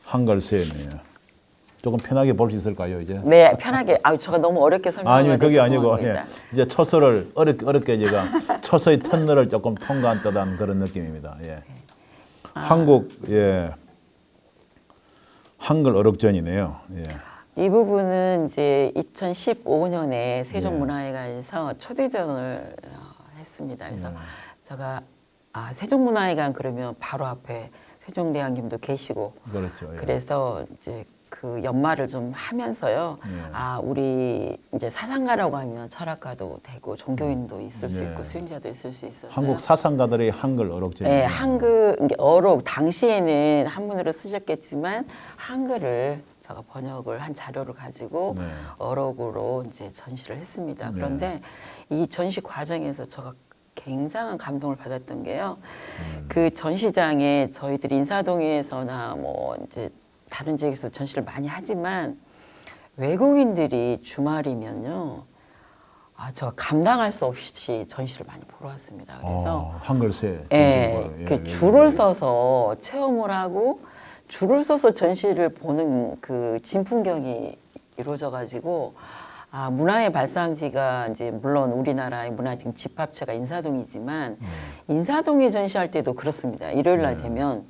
한글 세네요. 조금 편하게 볼 수 있을까요, 이제? 네, 편하게. 아, 제가 너무 어렵게 설명하는 아니, 그게 아니고, 죄송합니다. 이제 초서를 어렵게 제가 초서의 터널을 조금 통과한 듯한 그런 느낌입니다. 예. 한국, 예. 한글 어록전이네요. 예. 이 부분은 이제 2015년에 세종문화회관에서 초대전을 했습니다. 그래서 제가 세종문화회관 그러면 바로 앞에 세종대왕님도 계시고 그렇죠. 예. 그래서 이제 그 연말을 좀 하면서요. 우리 이제 사상가라고 하면 철학가도 되고 종교인도 있을 수 있고 수행자도 있을 수 있어요. 한국 사상가들의 한글 어록전. 네, 한글 어록 당시에는 한문으로 쓰셨겠지만 한글을 제가 번역을 한 자료를 가지고 어록으로 이제 전시를 했습니다. 그런데 이 전시 과정에서 제가 굉장한 감동을 받았던 게요. 그 전시장에 저희들이 인사동에서나 뭐 이제 다른 지역에서 전시를 많이 하지만 외국인들이 주말이면요. 제가 감당할 수 없이 전시를 많이 보러 왔습니다. 그래서 한글세. 그 줄을 서서 체험을 하고 줄을 서서 전시를 보는 그 진풍경이 이루어져 가지고 문화의 발상지가 이제 물론 우리나라의 문화 지금 집합체가 인사동이지만 인사동에 전시할 때도 그렇습니다. 일요일 날 되면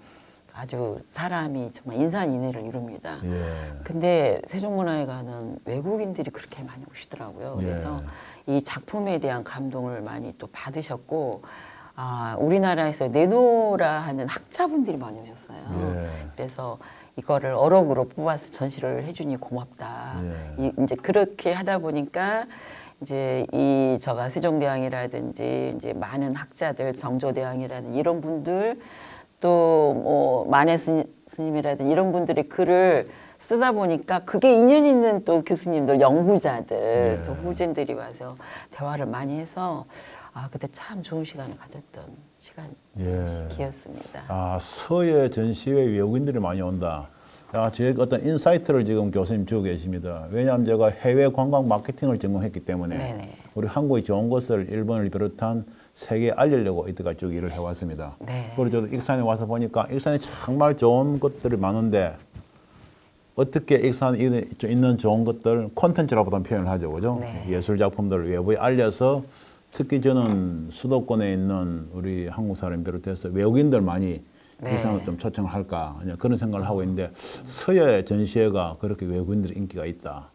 아주 사람이 정말 인산인해를 이룹니다. 근데 세종문화회관은 외국인들이 그렇게 많이 오시더라고요. 그래서 이 작품에 대한 감동을 많이 또 받으셨고 우리나라에서 내노라 하는 학자분들이 많이 오셨어요. 그래서 이거를 어록으로 뽑아서 전시를 해주니 고맙다. 이제 그렇게 하다 보니까 이제 제가 세종대왕이라든지 이제 많은 학자들, 정조대왕이라든지 이런 분들 또 뭐 만해 스님이라든지 이런 분들이 글을 쓰다 보니까 그게 인연 있는 또 교수님들, 연구자들, 또 후진들이 와서 대화를 많이 해서 그때 참 좋은 시간을 가졌던 기였습니다. 서예 전시회 외국인들이 많이 온다. 제 어떤 인사이트를 지금 교수님 주고 계십니다. 왜냐하면 제가 해외 관광 마케팅을 전공했기 때문에 우리 한국의 좋은 것을 일본을 비롯한 세계에 알리려고 이때까지 쭉 일을 해왔습니다. 그리고 저도 익산에 와서 보니까 익산에 정말 좋은 것들이 많은데 어떻게 익산에 있는 좋은 것들 콘텐츠라고도 표현을 하죠, 그죠? 예술 작품들을 외부에 알려서 특히 저는 수도권에 있는 우리 한국 사람 비롯해서 외국인들 많이 익산을 좀 초청을 할까 그런 생각을 하고 있는데 서예 전시회가 그렇게 외국인들의 인기가 있다.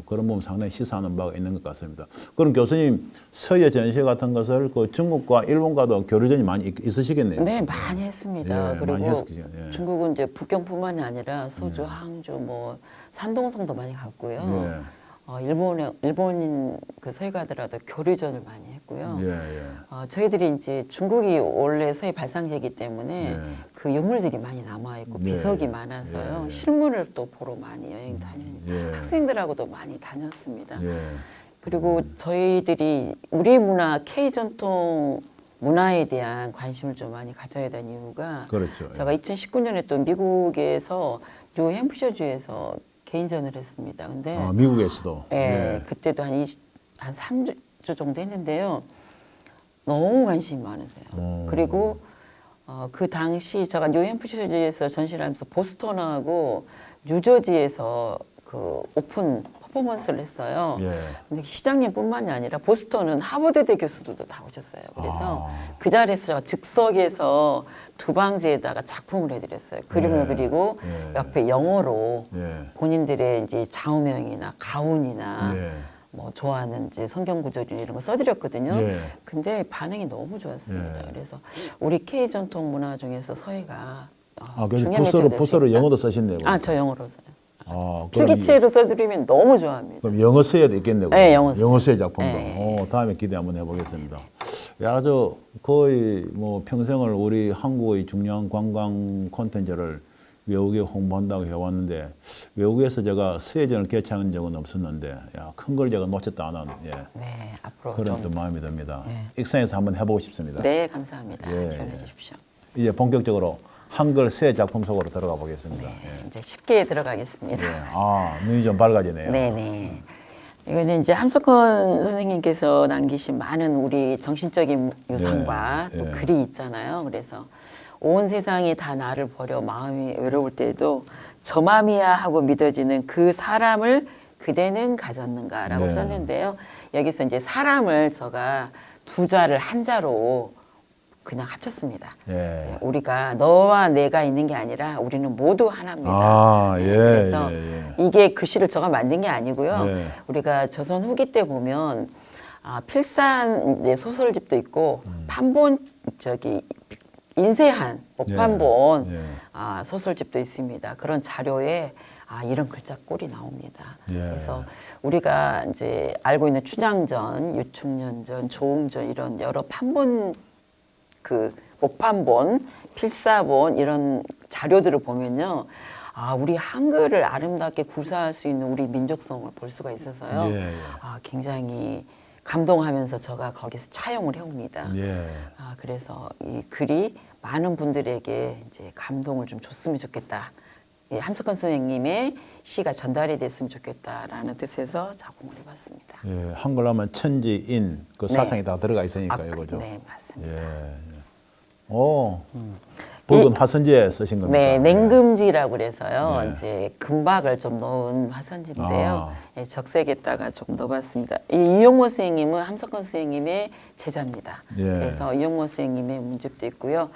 그런 부분 상당히 시사하는 바가 있는 것 같습니다. 그럼 교수님 서예 전시회 같은 것을 그 중국과 일본과도 교류전이 많이 있으시겠네요. 네, 많이 했습니다. 그리고 많이 중국은 이제 북경뿐만이 아니라 소주, 항주, 뭐 산동성도 많이 갔고요. 일본인 그 서예가들하고 교류전을 많이 했고요. 저희들이 이제 중국이 원래 서예 발상지이기 때문에 그 유물들이 많이 남아 있고 비석이 많아서요. 실물을 또 보러 많이 여행 다니는 학생들하고도 많이 다녔습니다. 그리고 저희들이 우리 문화 K 전통 문화에 대한 관심을 좀 많이 가져야 되는 이유가 제가 2019년에 또 미국에서 뉴 햄프셔주에서 개인전을 했습니다. 근데 미국에서도 그때도 한 3주 정도 했는데요. 너무 관심이 많으세요. 그리고 그 당시 제가 뉴햄프셔주에서 전시를 하면서 보스턴하고 뉴저지에서 그 오픈 퍼포먼스를 했어요. 근데 시장님뿐만이 아니라 보스턴은 하버드대 교수들도 다 오셨어요. 그래서 그 자리에서 제가 즉석에서 두방지에다가 작품을 해드렸어요. 그림을 그리고 옆에 영어로 본인들의 이제 좌우명이나 가운이나 뭐 좋아하는 이제 성경 구절이나 이런 거 써드렸거든요. 근데 반응이 너무 좋았습니다. 그래서 우리 K 전통 문화 중에서 서예가 그래서 부서로 영어도 쓰신대요. 저 영어로 써요. 필기체로 써드리면 너무 좋아합니다. 그럼 영어 서예도 있겠네요. 네, 영어 서예 작품도. 다음에 기대 한번 해보겠습니다. 저 거의 뭐 평생을 우리 한국의 중요한 관광 콘텐츠를 외국에 홍보한다고 해왔는데 외국에서 제가 서예전을 개최한 적은 없었는데 큰 걸 제가 놓쳤다는 앞으로 그런 또 마음이 듭니다. 익산에서 한번 해보고 싶습니다. 네, 감사합니다. 지원해 주십시오. 이제 본격적으로 한글 서예 작품 속으로 들어가 보겠습니다. 이제 쉽게 들어가겠습니다. 눈이 좀 밝아지네요. 네네. 이거는 이제 함석헌 선생님께서 남기신 많은 우리 정신적인 유산과 또 글이 있잖아요. 그래서 온 세상이 다 나를 버려 마음이 외로울 때에도 저 맘이야 하고 믿어지는 그 사람을 그대는 가졌는가라고 네. 썼는데요. 여기서 이제 사람을 제가 두 자를 한 자로 그냥 합쳤습니다. 예. 네, 우리가 너와 내가 있는 게 아니라 우리는 모두 하나입니다. 아, 예, 그래서 예, 이게 글씨를 제가 만든 게 아니고요. 예. 우리가 조선 후기 때 보면 필산 이제 소설집도 있고 판본 인쇄한 목판본 예, 예. 소설집도 있습니다. 그런 자료에 이런 글자 꼴이 나옵니다. 예. 그래서 우리가 이제 알고 있는 춘향전, 유충년전, 조응전 이런 여러 판본 목판본, 필사본 이런 자료들을 보면요. 우리 한글을 아름답게 구사할 수 있는 우리 민족성을 볼 수가 있어서요. 예, 예. 굉장히 감동하면서 제가 거기서 차용을 해옵니다. 예. 그래서 이 글이 많은 분들에게 이제 감동을 좀 줬으면 좋겠다. 함석헌 선생님의 시가 전달이 됐으면 좋겠다라는 뜻에서 작품을 해봤습니다. 예, 한글 하면 천지인 그 네. 사상이 다 들어가 있으니까 이거죠. 네, 맞습니다. 예. 오, 붉은 화선지에 쓰신 겁니까? 네, 냉금지라고 그래서요. 네. 이제 금박을 좀 넣은 화선지인데요. 아. 적색에다가 좀 넣어봤습니다. 이 이용모 선생님은 함석헌 선생님의 제자입니다. 예. 그래서 이용모 선생님의 문집도 있고요.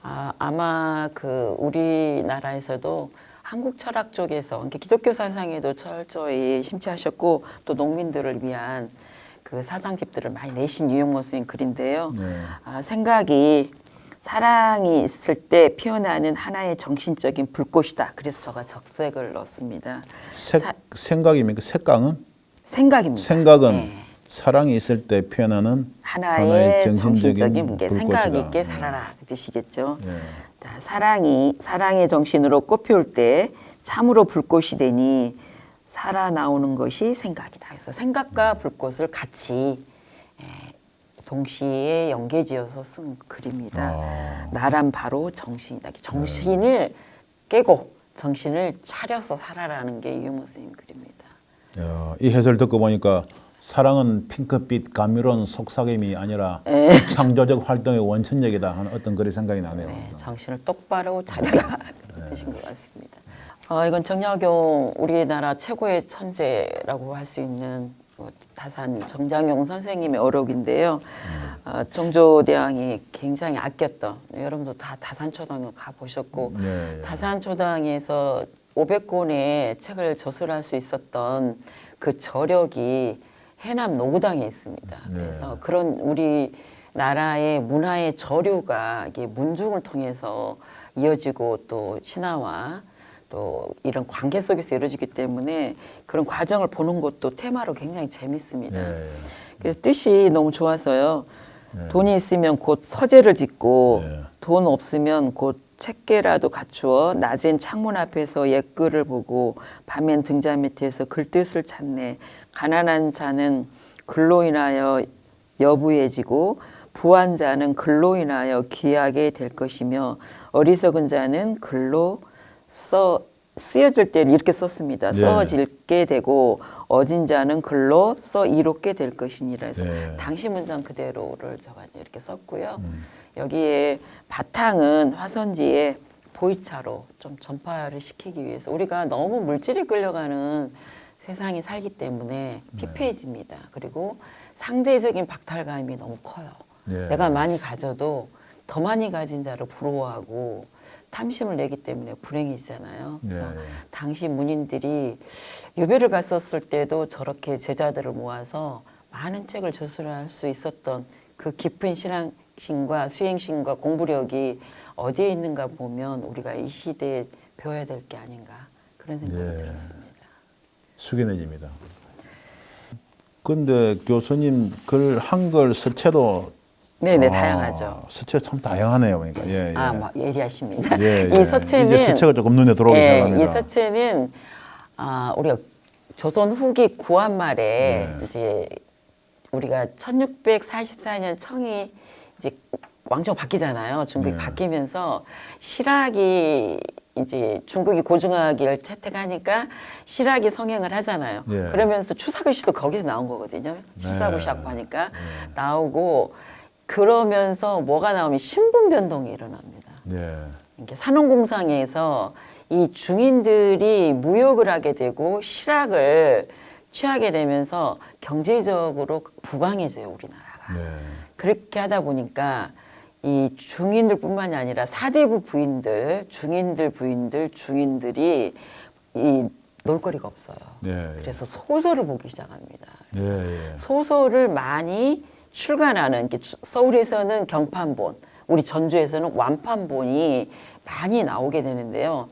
아마 우리나라에서도 한국 철학 쪽에서 기독교 사상에도 철저히 심취하셨고 또 농민들을 위한 그 사상집들을 많이 내신 이용모 선생님 글인데요. 네. 생각이 사랑이 있을 때 피어나는 하나의 정신적인 불꽃이다. 그래서 제가 적색을 넣었습니다. 생각입니까? 색강은? 생각입니다. 생각은 네. 사랑이 있을 때 피어나는 하나의 정신적인 생각 불꽃이다. 있게 살아라 그 뜻이겠죠. 예. 자, 사랑의 정신으로 꽃피울 때 참으로 불꽃이 되니 살아나오는 것이 생각이다. 그래서 생각과 불꽃을 같이 동시에 연계지어서 쓴 글입니다. 나란 바로 정신이다. 정신을 깨고 정신을 차려서 살아라는 게 이용모 선생님 글입니다. 이 해설 듣고 보니까 사랑은 핑크빛 감미로운 속삭임이 아니라 창조적 활동의 원천력이다 하는 어떤 그런 생각이 나네요. 네, 정신을 똑바로 차려라 그런 뜻인 것 같습니다. 이건 정약용 우리나라 최고의 천재라고 할 수 있는 다산 정장용 선생님의 어록인데요. 정조대왕이 굉장히 아꼈던 여러분도 다 다산초당에 가보셨고 네. 다산초당에서 500권의 책을 저술할 수 있었던 그 저력이 해남 노구당에 있습니다. 네. 그래서 그런 우리 나라의 문화의 저류가 이게 문중을 통해서 이어지고 또 신화와 또 이런 관계 속에서 이루어지기 때문에 그런 과정을 보는 것도 테마로 굉장히 재밌습니다. 네. 그래서 뜻이 너무 좋아서요. 네. 돈이 있으면 곧 서재를 짓고 네. 돈 없으면 곧 책계라도 갖추어 낮은 창문 앞에서 옛글을 보고 밤엔 등자 밑에서 글뜻을 찾네. 가난한 자는 글로 인하여 여부해지고 부한 자는 글로 인하여 귀하게 될 것이며 어리석은 자는 글로 쓰여질 때를 이렇게 썼습니다. 네. 써질게 되고 어진 자는 글로 써 이롭게 될 것이니라 해서 네. 당시 문장 그대로를 제가 이렇게 썼고요. 여기에 바탕은 화선지에 보이차로 좀 전파를 시키기 위해서 우리가 너무 물질에 끌려가는 세상이 살기 때문에 피폐해집니다. 그리고 상대적인 박탈감이 너무 커요. 네. 내가 많이 가져도 더 많이 가진 자를 부러워하고 탐심을 내기 때문에 불행해지잖아요. 그래서 네. 당시 문인들이 유배를 갔었을 때도 저렇게 제자들을 모아서 많은 책을 저술할 수 있었던 그 깊은 신앙심과 수행심과 공부력이 어디에 있는가 보면 우리가 이 시대에 배워야 될 게 아닌가 그런 생각이 네. 들었습니다. 숙연해집니다. 근데 교수님 글 한글 서체도 네네 다양하죠. 서체 참 다양하네요. 그러니까 예, 예. 막 예리하십니다. 예, 이 서체는 이제 서체가 조금 눈에 들어오기 시작합니다. 이 서체는 우리가 조선 후기 구한말에 이제 우리가 1644년 청이 이제 왕정 바뀌잖아요. 중국이 바뀌면서 실학이 이제 중국이 고등학을 채택하니까 실학이 성행을 하잖아요. 그러면서 추사글씨도 거기서 나온 거거든요. 실사구시학부 하니까 나오고 그러면서 뭐가 나오면 신분 변동이 일어납니다. 예. 이렇게 산업공상에서 이 중인들이 무역을 하게 되고 실학을 취하게 되면서 경제적으로 부강해져요, 우리나라가. 네. 그렇게 하다 보니까 이 중인들뿐만이 아니라 사대부 부인들, 중인들 부인들, 중인들이 이 놀거리가 없어요. 네. 그래서 소설을 보기 시작합니다. 예. 소설을 많이 출간하는, 서울에서는 경판본, 우리 전주에서는 완판본이 많이 나오게 되는데요.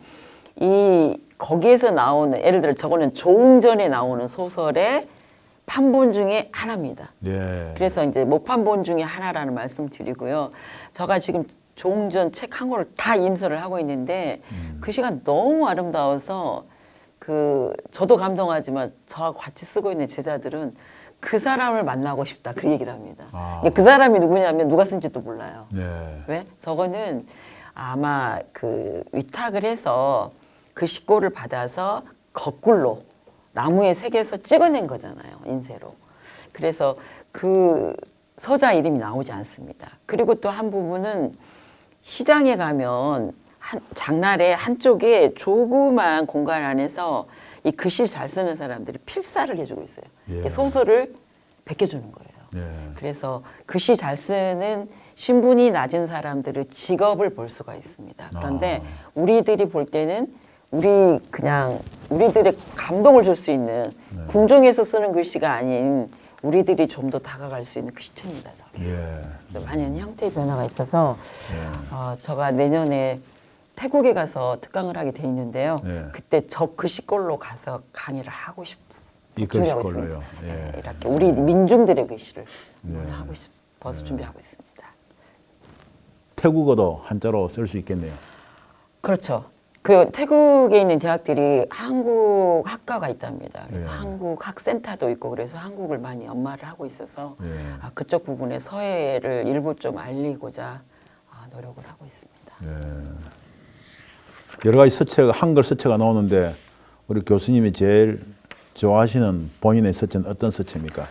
거기에서 나오는, 예를 들어 저거는 조응전에 나오는 소설의 판본 중에 하나입니다. 예. 그래서 이제 모판본 중에 하나라는 말씀 드리고요. 제가 지금 조응전 책 한 권을 다 임서를 하고 있는데 그 시간 너무 아름다워서 저도 감동하지만 저하고 같이 쓰고 있는 제자들은 그 사람을 만나고 싶다 그 얘기를 합니다. 아. 그 사람이 누구냐면 누가 쓴지도 몰라요. 네. 왜? 저거는 아마 위탁을 해서 그 식고를 받아서 거꾸로 나무에 새겨서 찍어낸 거잖아요. 인쇄로. 그래서 그 서자 이름이 나오지 않습니다. 그리고 또 한 부분은 시장에 가면 장날에 한쪽에 조그만 공간 안에서 이 글씨 잘 쓰는 사람들이 필사를 해주고 있어요. 예. 소설을 베껴주는 거예요. 예. 그래서 글씨 잘 쓰는 신분이 낮은 사람들의 직업을 볼 수가 있습니다. 그런데 우리들이 볼 때는 우리들의 감동을 줄 수 있는 궁중에서 쓰는 글씨가 아닌 우리들이 좀 더 다가갈 수 있는 글씨체입니다. 예. 많은 형태의 변화가 있어서 제가 내년에 태국에 가서 특강을 하게 돼 있는데요. 예. 그때 저 글씨꼴로 가서 강의를 하고 싶습니다. 이 글씨꼴로요. 예. 네, 이렇게 우리 민중들의 글씨를 예. 하고 싶어서 준비하고 있습니다. 태국어도 한자로 쓸 수 있겠네요. 그렇죠. 태국에 있는 대학들이 한국 학과가 있답니다. 그래서 예. 한국 학센터도 있고 그래서 한국을 많이 연마를 하고 있어서 예. 그쪽 부분에 서해를 일부 좀 알리고자 노력을 하고 있습니다. 예. 여러 가지 한글 서체가 나오는데 우리 교수님이 제일 좋아하시는 본인의 서체는 어떤 서체입니까?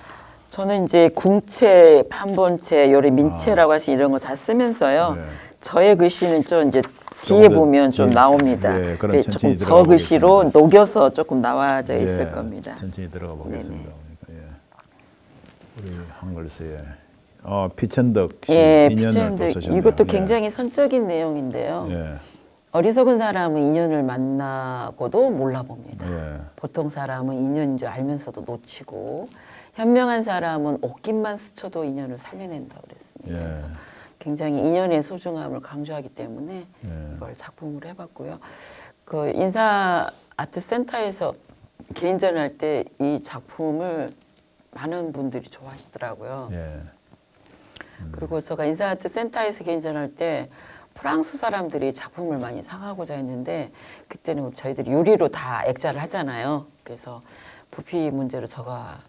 저는 이제 궁체, 판본체, 요리 민체라고 하시는 이런 거 다 쓰면서요. 네. 저의 글씨는 좀 이제 뒤에 더 보면 좀 나옵니다. 예, 그럼 천천히 조금 들어가 저 글씨로 보겠습니다. 녹여서 조금 나와져 있을 예, 겁니다. 천천히 들어가 보겠습니다. 예. 우리 한글서에 피천덕 씨 예, 인연을 또 피천득. 쓰셨네요. 이것도 예. 굉장히 선적인 내용인데요. 예. 어리석은 사람은 인연을 만나고도 몰라봅니다. 예. 보통 사람은 인연인 줄 알면서도 놓치고 현명한 사람은 옷깃만 스쳐도 인연을 살려낸다고 그랬습니다. 예. 그래서 굉장히 인연의 소중함을 강조하기 때문에 예. 이걸 작품으로 해봤고요. 인사 아트 센터에서 개인전 할 때 이 작품을 많은 분들이 좋아하시더라고요. 예. 그리고 제가 인사 아트 센터에서 개인전 할 때 프랑스 사람들이 작품을 많이 사가고자 했는데 그때는 저희들이 유리로 다 액자를 하잖아요. 그래서 부피 문제로 제가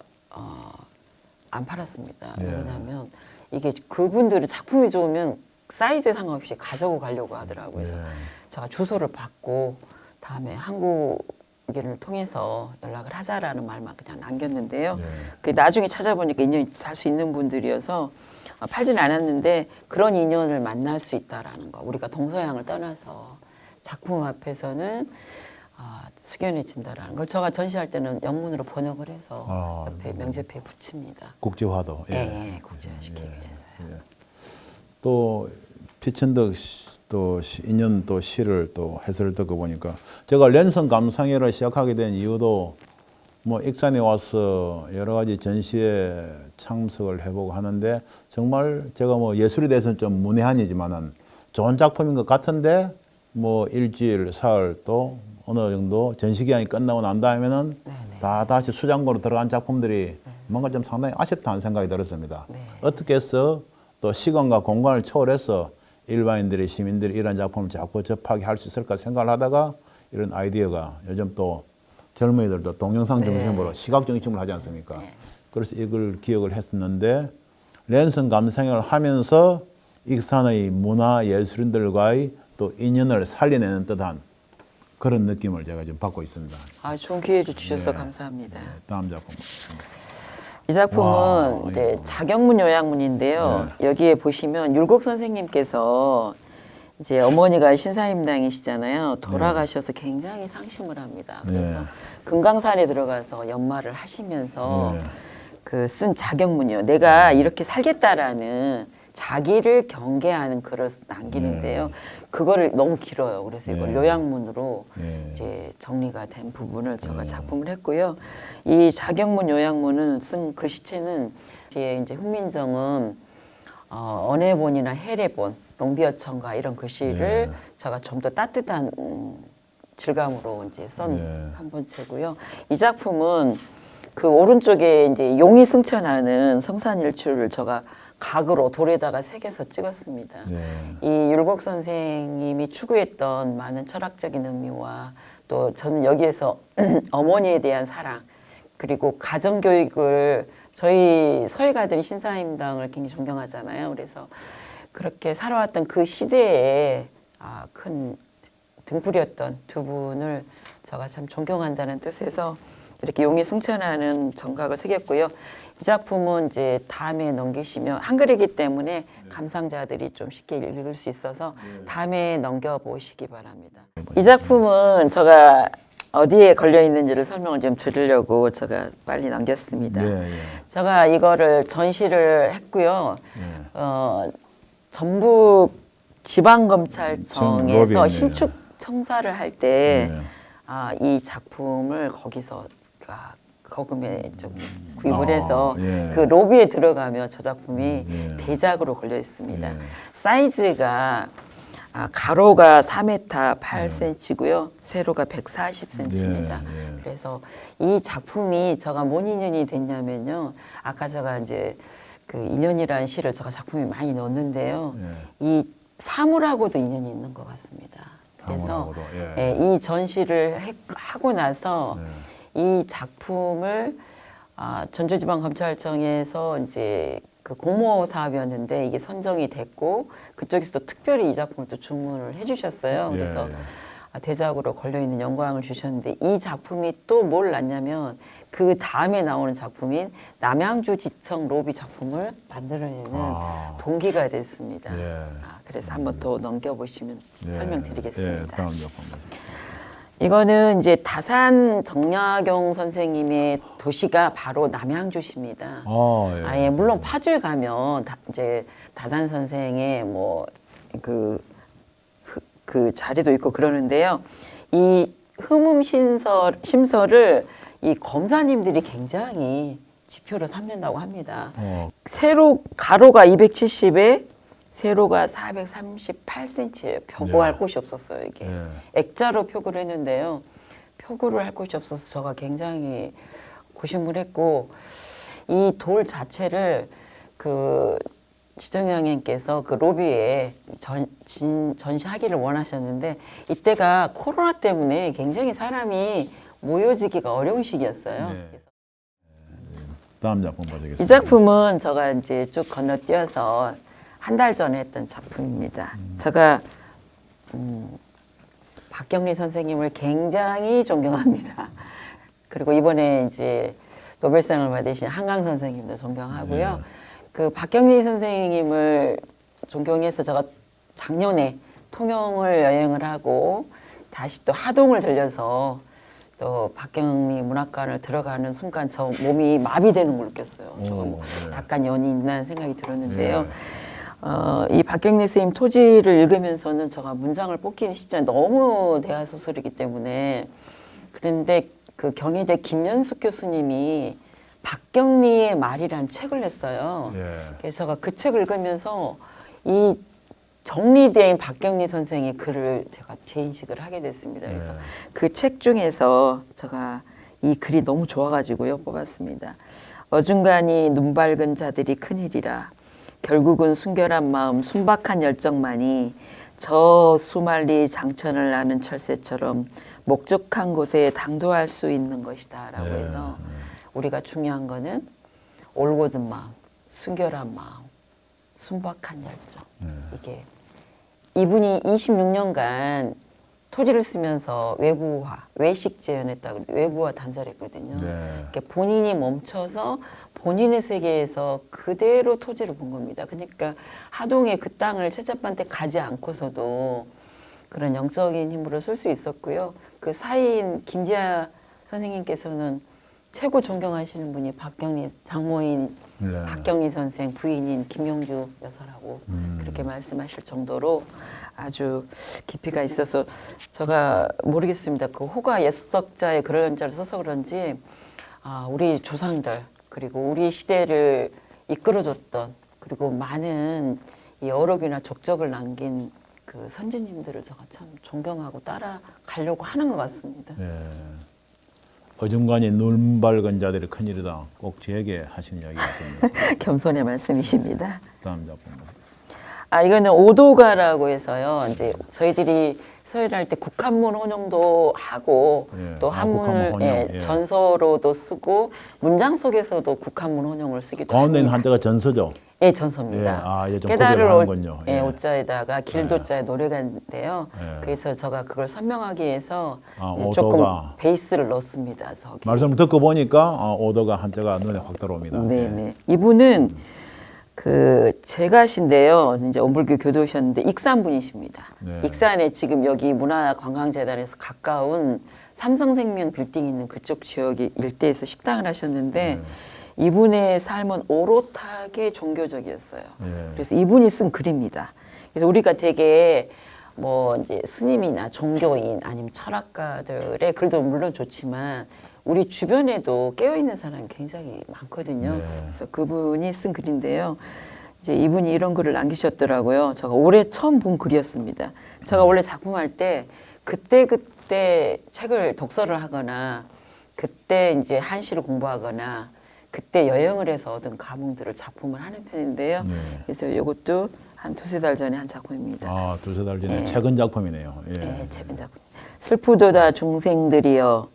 안 팔았습니다. 예. 왜냐하면 이게 그분들이 작품이 좋으면 사이즈에 상관없이 가지고 가려고 하더라고요. 그래서 예. 제가 주소를 받고 다음에 한국인을 통해서 연락을 하자라는 말만 그냥 남겼는데요. 예. 그 나중에 찾아보니까 인연이 달 수 있는 분들이어서 팔진 않았는데 그런 인연을 만날 수 있다라는 거. 우리가 동서양을 떠나서 작품 앞에서는 숙연해진다라는 걸 제가 전시할 때는 영문으로 번역을 해서 옆에 명제표에 붙입니다. 국제화도. 예, 국제화시키기 위해서요. 예. 또 피천덕 또 인연 또 시를 또 해설을 듣고 보니까 제가 랜선 감상회를 시작하게 된 이유도 뭐 익산에 와서 여러 가지 전시에 참석을 해보고 하는데 정말 제가 뭐 예술에 대해서는 좀 문외한이지만은 좋은 작품인 것 같은데 뭐 일주일, 사흘 또 어느 정도 전시 기간이 끝나고 난 다음에는 다 다시 수장고로 들어간 작품들이 뭔가 좀 상당히 아쉽다는 생각이 들었습니다. 네. 어떻게 해서 또 시간과 공간을 초월해서 일반인들이 시민들이 이런 작품을 자꾸 접하게 할 수 있을까 생각을 하다가 이런 아이디어가 요즘 또 젊은이들도 동영상 중심으로 시각 중심으로 하지 않습니까? 그래서 이걸 기억을 했었는데 랜선 감상회를 하면서 익산의 문화 예술인들과의 또 인연을 살려내는 듯한 그런 느낌을 제가 지금 받고 있습니다. 좋은 기회를 주셔서 네. 감사합니다. 다음 작품. 이 작품은 와, 이제 아이고. 자경문 요약문인데요. 여기에 보시면 율곡 선생님께서 이제 어머니가 신사임당이시잖아요. 돌아가셔서 굉장히 상심을 합니다. 그래서 금강산에 들어가서 연말을 하시면서 그 쓴 자경문이요. 내가 이렇게 살겠다라는 자기를 경계하는 글을 남기는데요. 그거를 너무 길어요. 그래서 이걸 요약문으로 이제 정리가 된 부분을 제가 작품을 했고요. 이 자경문 요약문은 쓴 글씨체는 이제 훈민정음 언해본이나 해례본, 농비어천가 이런 글씨를 제가 좀 더 따뜻한 질감으로 이제 쓴 한 번째고요. 이 작품은 그 오른쪽에 이제 용이 승천하는 성산일출을 제가 각으로 돌에다가 새겨서 찍었습니다. 이 율곡 선생님이 추구했던 많은 철학적인 의미와 또 저는 여기에서 어머니에 대한 사랑 그리고 가정교육을 저희 서해가들이 신사임당을 굉장히 존경하잖아요. 그래서 그렇게 살아왔던 그 시대에 큰 등불이었던 두 분을 제가 참 존경한다는 뜻에서 이렇게 용이 승천하는 정각을 새겼고요. 이 작품은 이제 다음에 넘기시면 한글이기 때문에 감상자들이 좀 쉽게 읽을 수 있어서 다음에 넘겨보시기 바랍니다. 이 작품은 제가 어디에 걸려 있는지를 설명을 좀 드리려고 제가 빨리 남겼습니다. 제가 이거를 전시를 했고요. 전북 지방검찰청에서 신축 청사를 할 때 이 작품을 거기서 거금에 좀 구입을 해서 그 로비에 들어가면 저 작품이 대작으로 걸려 있습니다. 사이즈가 가로가 4m 8cm고요. 세로가 140cm입니다. 그래서 이 작품이 제가 뭔 인연이 됐냐면요. 아까 제가 이제 그 인연이라는 시를 제가 작품에 많이 넣었는데요. 이 사물하고도 인연이 있는 것 같습니다. 그래서 이 전시를 하고 나서 이 작품을 전주지방검찰청에서 이제 그 공모 사업이었는데 이게 선정이 됐고 그쪽에서 또 특별히 이 작품을 또 주문을 해주셨어요. 그래서 대작으로 걸려 있는 영광을 주셨는데 이 작품이 또 뭘 낳냐면 그 다음에 나오는 작품인 남양주지청 로비 작품을 만들어내는 동기가 됐습니다. 그래서 한번 더 넘겨보시면 설명드리겠습니다. 다음 작품 보겠습니다. 이거는 이제 다산 정약용 선생님의 도시가 바로 남양주시입니다. 물론 파주에 가면 이제 다산 선생의 뭐 그 자리도 있고 그러는데요. 이 심설을 이 검사님들이 굉장히 지표로 삼는다고 합니다. 가로가 270에 세로가 438cm예요. 표고할 곳이 없었어요. 이게 액자로 표고를 했는데요. 표고를 할 곳이 없어서 제가 굉장히 고심을 했고 이 돌 자체를 그 지정장님께서 그 로비에 전시하기를 원하셨는데 이때가 코로나 때문에 굉장히 사람이 모여지기가 어려운 시기였어요. 다음 작품 보시겠습니다. 이 작품은 제가 이제 쭉 건너뛰어서 한 달 전에 했던 작품입니다. 제가 박경리 선생님을 굉장히 존경합니다. 그리고 이번에 이제 노벨상을 받으신 한강 선생님도 존경하고요. 그 박경리 선생님을 존경해서 제가 작년에 통영을 여행을 하고 다시 또 하동을 들려서 또 박경리 문학관을 들어가는 순간 저 몸이 마비되는 걸 느꼈어요. 저 약간 연이 있다는 생각이 들었는데요. 이 박경리 선생님 토지를 읽으면서는 제가 문장을 뽑기는 쉽지 않아요. 너무 대하소설이기 때문에. 그런데 그 경희대 김연숙 교수님이 박경리의 말이라는 책을 냈어요. 그래서 제가 그 책을 읽으면서 이 정리된 박경리 선생의 글을 제가 재인식을 하게 됐습니다. 그래서 그 책 중에서 제가 이 글이 너무 좋아가지고요 뽑았습니다. 어중간히 눈 밝은 자들이 큰일이라 결국은 순결한 마음 순박한 열정만이 저 수말리 장천을 나는 철새처럼 목적한 곳에 당도할 수 있는 것이다 라고 해서 우리가 중요한 거는 올곧은 마음, 순결한 마음, 순박한 열정. 이게 이분이 26년간 토지를 쓰면서 외부화, 외식 재현했다고 외부화 단절했거든요. 네. 그러니까 본인이 멈춰서 본인의 세계에서 그대로 토지를 본 겁니다. 그러니까 하동에 그 땅을 최자반한테 가지 않고서도 그런 영적인 힘으로 쓸 수 있었고요. 그 사이인 김지아 선생님께서는 최고 존경하시는 분이 박경리 장모인 네. 박경리 선생 부인인 김용주 여사라고 그렇게 말씀하실 정도로 아주 깊이가 있어서 제가 모르겠습니다. 그 호가 옛석자에 그럴 연자를 써서 그런지 우리 조상들 그리고 우리 시대를 이끌어줬던 그리고 많은 이 어록이나 족적을 남긴 그 선지님들을 제가 참 존경하고 따라가려고 하는 것 같습니다. 예. 어중간히 눈 밝은 자들이 큰일이다. 꼭 저에게 하신 이야기 같습니다. 겸손의 말씀이십니다. 다음 작품. 이거는 오도가라고 해서요. 이제 저희들이 서예를 할 때 국한문 혼용도 하고 예. 또 한문을 국한문 혼용, 예. 전서로도 쓰고 문장 속에서도 국한문 혼용을 쓰기도 가운데 있는 합니다. 한자가 전서죠. 예, 전서입니다. 예. 좀 깨달을 구별을 하는군요. 예, 예. 오자에다가 길도자에 노래가인데요. 예. 그래서 제가 그걸 선명하기 위해서 오도가. 조금 베이스를 넣습니다. 저기. 말씀을 듣고 보니까 오도가 한자가 눈에 확 들어옵니다. 네, 예. 네. 이분은 그 제가신데요. 이제 원불교 교도셨는데 익산 분이십니다. 네. 익산에 지금 여기 문화관광재단에서 가까운 삼성생명 빌딩 있는 그쪽 지역이 일대에서 식당을 하셨는데 이분의 삶은 오롯하게 종교적이었어요. 예. 그래서 이분이 쓴 글입니다. 그래서 우리가 되게 뭐 이제 스님이나 종교인 아니면 철학가들의 글도 물론 좋지만 우리 주변에도 깨어있는 사람이 굉장히 많거든요. 네. 그래서 그분이 쓴 글인데요. 이제 이분이 이런 글을 남기셨더라고요. 제가 올해 처음 본 글이었습니다. 제가 원래 작품할 때 그때 책을 독서를 하거나 그때 이제 한시를 공부하거나 그때 여행을 해서 얻은 감흥들을 작품을 하는 편인데요. 네. 그래서 이것도 한 두세 달 전에 한 작품입니다. 두세 달 전에 예. 최근 작품이네요. 예. 네, 최근 작품. 슬프도다 중생들이여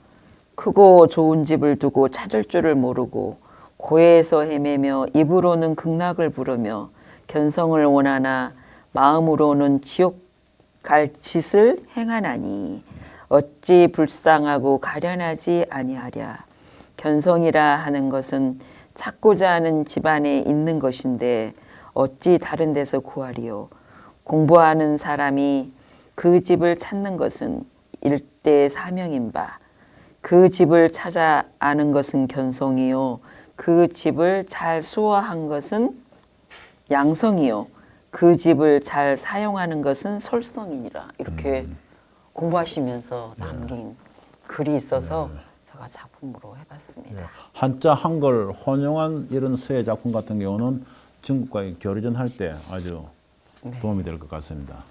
크고 좋은 집을 두고 찾을 줄을 모르고 고해에서 헤매며 입으로는 극락을 부르며 견성을 원하나 마음으로는 지옥 갈 짓을 행하나니 어찌 불쌍하고 가련하지 아니하랴. 견성이라 하는 것은 찾고자 하는 집안에 있는 것인데 어찌 다른 데서 구하리요. 공부하는 사람이 그 집을 찾는 것은 일대 사명인 바 그 집을 찾아 아는 것은 견성이요. 그 집을 잘 수호한 것은 양성이요. 그 집을 잘 사용하는 것은 솔성이니라. 이렇게 공부하시면서 남긴 글이 있어서 제가 작품으로 해봤습니다. 예. 한자 한글 혼용한 이런 서예 작품 같은 경우는 중국과 교류전 할 때 아주 네. 도움이 될 것 같습니다.